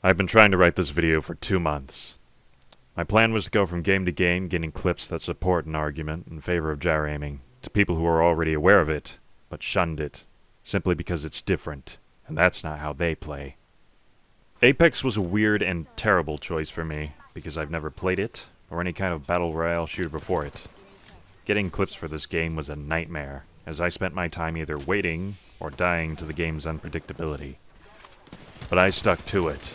I've been trying to write this video for 2 months. My plan was to go from game to game, getting clips that support an argument in favor of gyro aiming, to people who are already aware of it, but shunned it, simply because it's different, and that's not how they play. Apex was a weird and terrible choice for me, because I've never played it, or any kind of battle royale shooter before it. Getting clips for this game was a nightmare, as I spent my time either waiting, or dying to the game's unpredictability. But I stuck to it.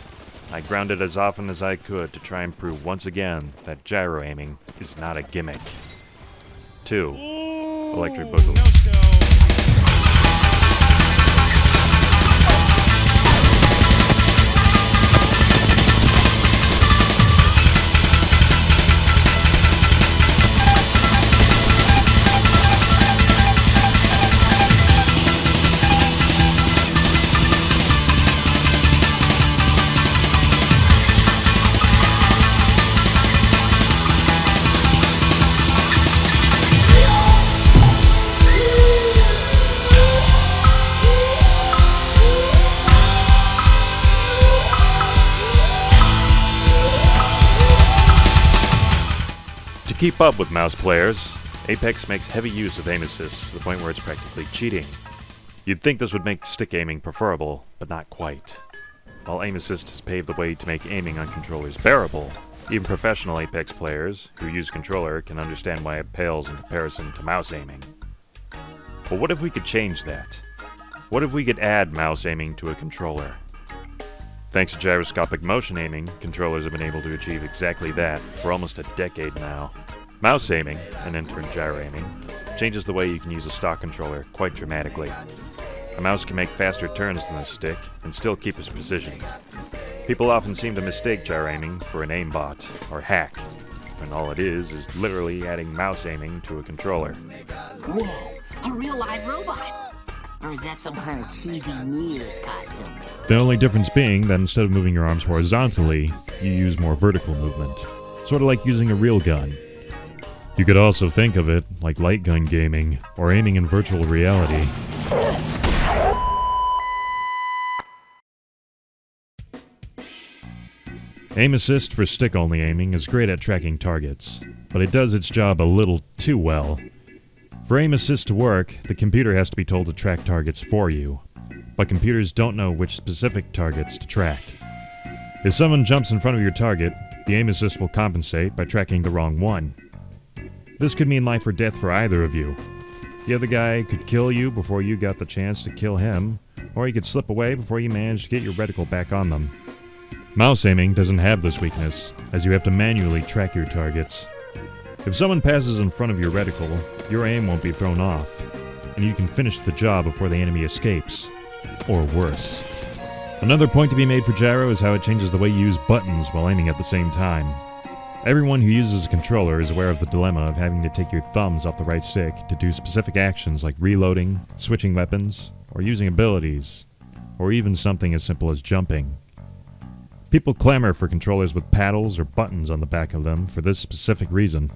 I grounded as often as I could to try and prove once again that gyro aiming is not a gimmick. 2. Electric Boogaloo. To keep up with mouse players, Apex makes heavy use of aim assist to the point where it's practically cheating. You'd think this would make stick aiming preferable, but not quite. While aim assist has paved the way to make aiming on controllers bearable, even professional Apex players who use controller can understand why it pales in comparison to mouse aiming. But what if we could change that? What if we could add mouse aiming to a controller? Thanks to gyroscopic motion aiming, controllers have been able to achieve exactly that for almost a decade now. Mouse aiming, and in turn gyro aiming, changes the way you can use a stock controller quite dramatically. A mouse can make faster turns than a stick and still keep its precision. People often seem to mistake gyro aiming for an aimbot or hack, when all it is literally adding mouse aiming to a controller. Whoa, a real live robot! Or is that some kind of cheesy New Year's costume? The only difference being that instead of moving your arms horizontally, you use more vertical movement. Sort of like using a real gun. You could also think of it like light gun gaming, or aiming in virtual reality. Aim assist for stick-only aiming is great at tracking targets, but it does its job a little too well. For aim assist to work, the computer has to be told to track targets for you, but computers don't know which specific targets to track. If someone jumps in front of your target, the aim assist will compensate by tracking the wrong one. This could mean life or death for either of you. The other guy could kill you before you got the chance to kill him, or he could slip away before you managed to get your reticle back on them. Mouse aiming doesn't have this weakness, as you have to manually track your targets. If someone passes in front of your reticle, your aim won't be thrown off, and you can finish the job before the enemy escapes. Or worse. Another point to be made for gyro is how it changes the way you use buttons while aiming at the same time. Everyone who uses a controller is aware of the dilemma of having to take your thumbs off the right stick to do specific actions like reloading, switching weapons, or using abilities, or even something as simple as jumping. People clamor for controllers with paddles or buttons on the back of them for this specific reason.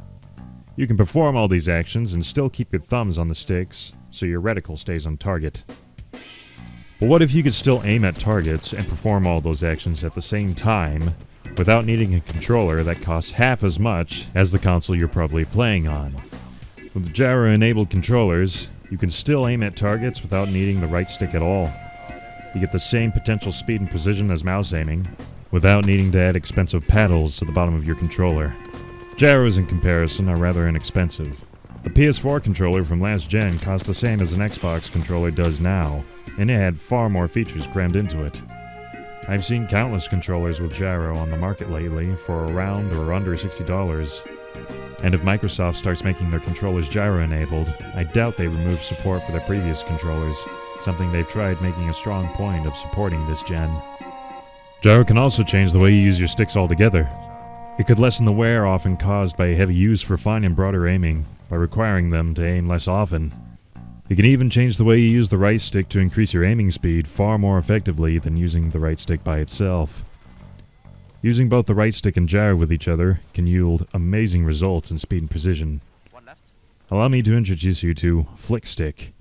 You can perform all these actions and still keep your thumbs on the sticks, so your reticle stays on target. But what if you could still aim at targets and perform all those actions at the same time, without needing a controller that costs half as much as the console you're probably playing on? With gyro-enabled controllers, you can still aim at targets without needing the right stick at all. You get the same potential speed and precision as mouse aiming, without needing to add expensive paddles to the bottom of your controller. Gyros, in comparison, are rather inexpensive. The PS4 controller from last gen cost the same as an Xbox controller does now, and it had far more features crammed into it. I've seen countless controllers with gyro on the market lately for around or under $60, and if Microsoft starts making their controllers gyro-enabled, I doubt they remove support for their previous controllers, something they've tried making a strong point of supporting this gen. Gyro can also change the way you use your sticks altogether. It could lessen the wear often caused by heavy use for fine and broader aiming, by requiring them to aim less often. It can even change the way you use the right stick to increase your aiming speed far more effectively than using the right stick by itself. Using both the right stick and gyro with each other can yield amazing results in speed and precision. Allow me to introduce you to Flick Stick.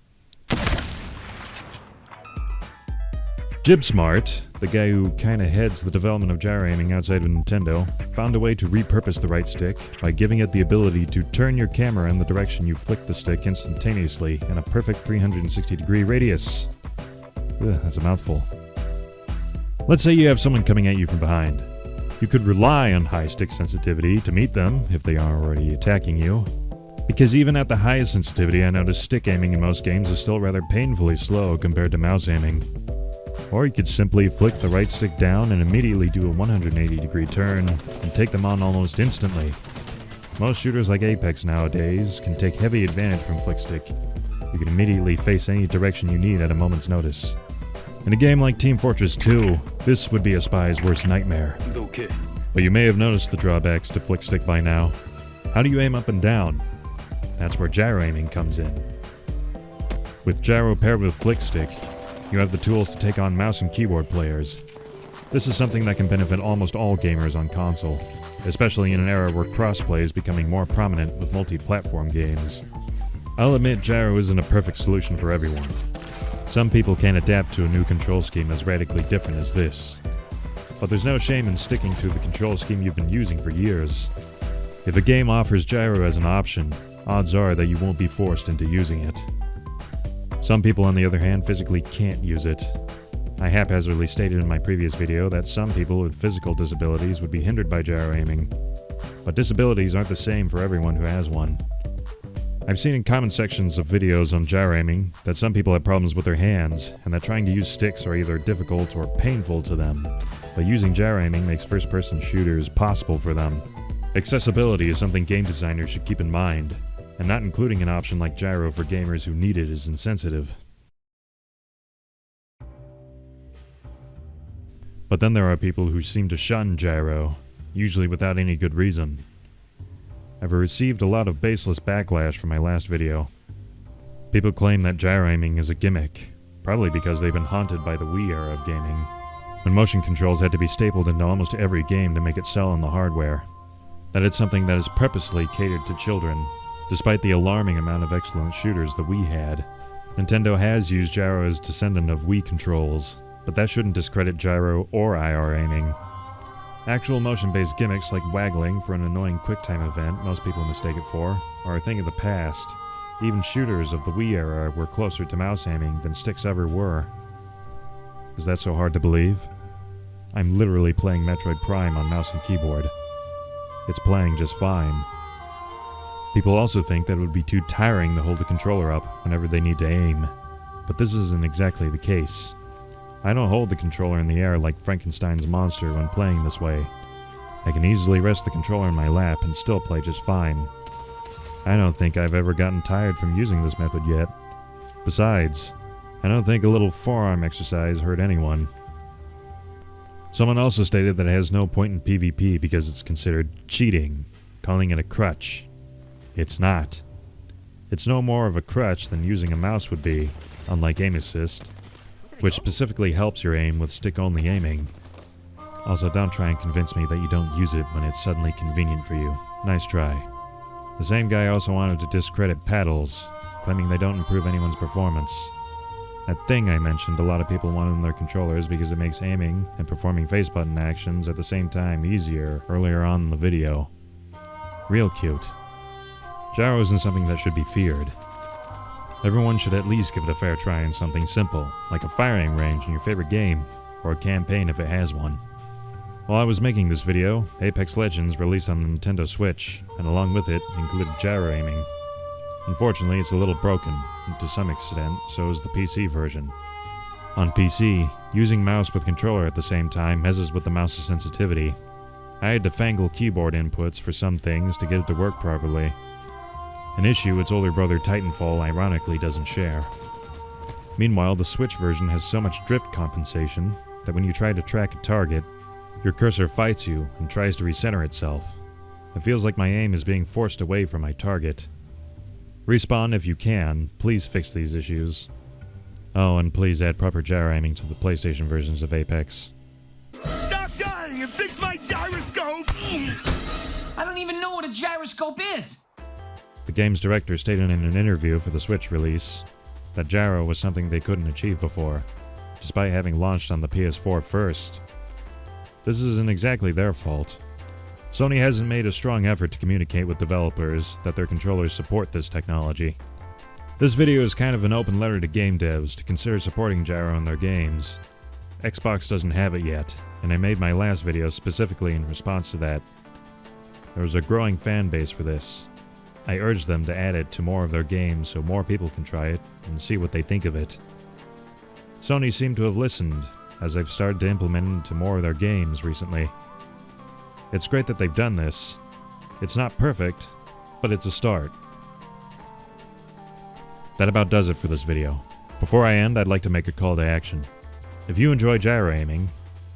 GibSmart, the guy who kinda heads the development of gyro aiming outside of Nintendo, found a way to repurpose the right stick by giving it the ability to turn your camera in the direction you flick the stick instantaneously in a perfect 360-degree radius. Ugh, that's a mouthful. Let's say you have someone coming at you from behind. You could rely on high stick sensitivity to meet them if they are already attacking you. Because even at the highest sensitivity, I notice stick aiming in most games is still rather painfully slow compared to mouse aiming. Or you could simply flick the right stick down and immediately do a 180-degree turn and take them on almost instantly. Most shooters like Apex nowadays can take heavy advantage from flick stick. You can immediately face any direction you need at a moment's notice. In a game like Team Fortress 2, this would be a spy's worst nightmare. Okay. But you may have noticed the drawbacks to flick stick by now. How do you aim up and down? That's where gyro aiming comes in. With gyro paired with flick stick, you have the tools to take on mouse and keyboard players. This is something that can benefit almost all gamers on console, especially in an era where crossplay is becoming more prominent with multi-platform games. I'll admit gyro isn't a perfect solution for everyone. Some people can't adapt to a new control scheme as radically different as this. But there's no shame in sticking to the control scheme you've been using for years. If a game offers gyro as an option, odds are that you won't be forced into using it. Some people, on the other hand, physically can't use it. I haphazardly stated in my previous video that some people with physical disabilities would be hindered by gyro aiming. But disabilities aren't the same for everyone who has one. I've seen in comment sections of videos on gyro aiming that some people have problems with their hands, and that trying to use sticks are either difficult or painful to them. But using gyro aiming makes first-person shooters possible for them. Accessibility is something game designers should keep in mind, and not including an option like gyro for gamers who need it is insensitive. But then there are people who seem to shun gyro, usually without any good reason. I've received a lot of baseless backlash from my last video. People claim that gyro aiming is a gimmick, probably because they've been haunted by the Wii era of gaming, when motion controls had to be stapled into almost every game to make it sell on the hardware. That it's something that is purposely catered to children, despite the alarming amount of excellent shooters the Wii had. Nintendo has used gyro as descendant of Wii controls, but that shouldn't discredit gyro or IR aiming. Actual motion-based gimmicks like waggling for an annoying QuickTime event most people mistake it for are a thing of the past. Even shooters of the Wii era were closer to mouse aiming than sticks ever were. Is that so hard to believe? I'm literally playing Metroid Prime on mouse and keyboard. It's playing just fine. People also think that it would be too tiring to hold the controller up whenever they need to aim, but this isn't exactly the case. I don't hold the controller in the air like Frankenstein's monster when playing this way. I can easily rest the controller in my lap and still play just fine. I don't think I've ever gotten tired from using this method yet. Besides, I don't think a little forearm exercise hurt anyone. Someone also stated that it has no point in PvP because it's considered cheating, calling it a crutch. It's not. It's no more of a crutch than using a mouse would be, unlike aim assist, which specifically helps your aim with stick-only aiming. Also, don't try and convince me that you don't use it when it's suddenly convenient for you. Nice try. The same guy also wanted to discredit paddles, claiming they don't improve anyone's performance. That thing I mentioned a lot of people want in their controllers because it makes aiming and performing face button actions at the same time easier earlier on in the video. Real cute. Gyro isn't something that should be feared. Everyone should at least give it a fair try in something simple, like a firing range in your favorite game, or a campaign if it has one. While I was making this video, Apex Legends released on the Nintendo Switch, and along with it included gyro aiming. Unfortunately, it's a little broken, and to some extent, so is the PC version. On PC, using mouse with controller at the same time messes with the mouse's sensitivity. I had to fangle keyboard inputs for some things to get it to work properly. An issue its older brother Titanfall ironically doesn't share. Meanwhile, the Switch version has so much drift compensation that when you try to track a target, your cursor fights you and tries to recenter itself. It feels like my aim is being forced away from my target. Respawn, if you can, please fix these issues. Oh, and please add proper gyro aiming to the PlayStation versions of Apex. Stop dying and fix my gyroscope! I don't even know what a gyroscope is. The game's director stated in an interview for the Switch release that gyro was something they couldn't achieve before. despite having launched on the PS4 first. This isn't exactly their fault. Sony hasn't made a strong effort to communicate with developers that their controllers support this technology. This video is kind of an open letter to game devs to consider supporting gyro in their games. Xbox doesn't have it yet, and I made my last video specifically in response to that. There was a growing fan base for this. I urged them to add it to more of their games so more people can try it and see what they think of it. Sony seemed to have listened, as they've started to implement it into more of their games recently. It's great that they've done this. It's not perfect, but it's a start. That about does it for this video. Before I end, I'd like to make a call to action. If you enjoy gyro aiming,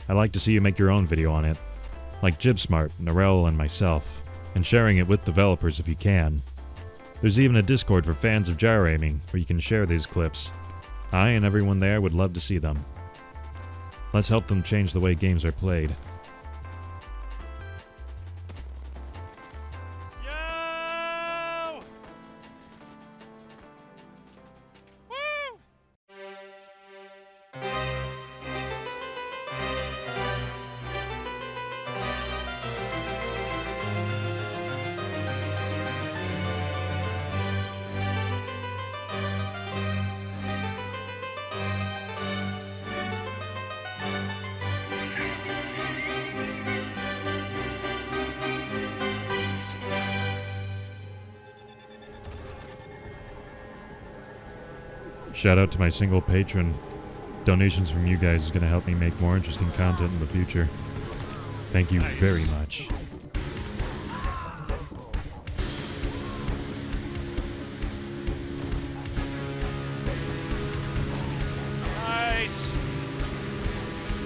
I'd like to see you make your own video on it, like JibSmart, Narelle, and myself, and sharing it with developers if you can. There's even a Discord for fans of gyro aiming where you can share these clips. I and everyone there would love to see them. Let's help them change the way games are played. Shout out to my single patron. Donations from you guys is going to help me make more interesting content in the future. Thank you very much.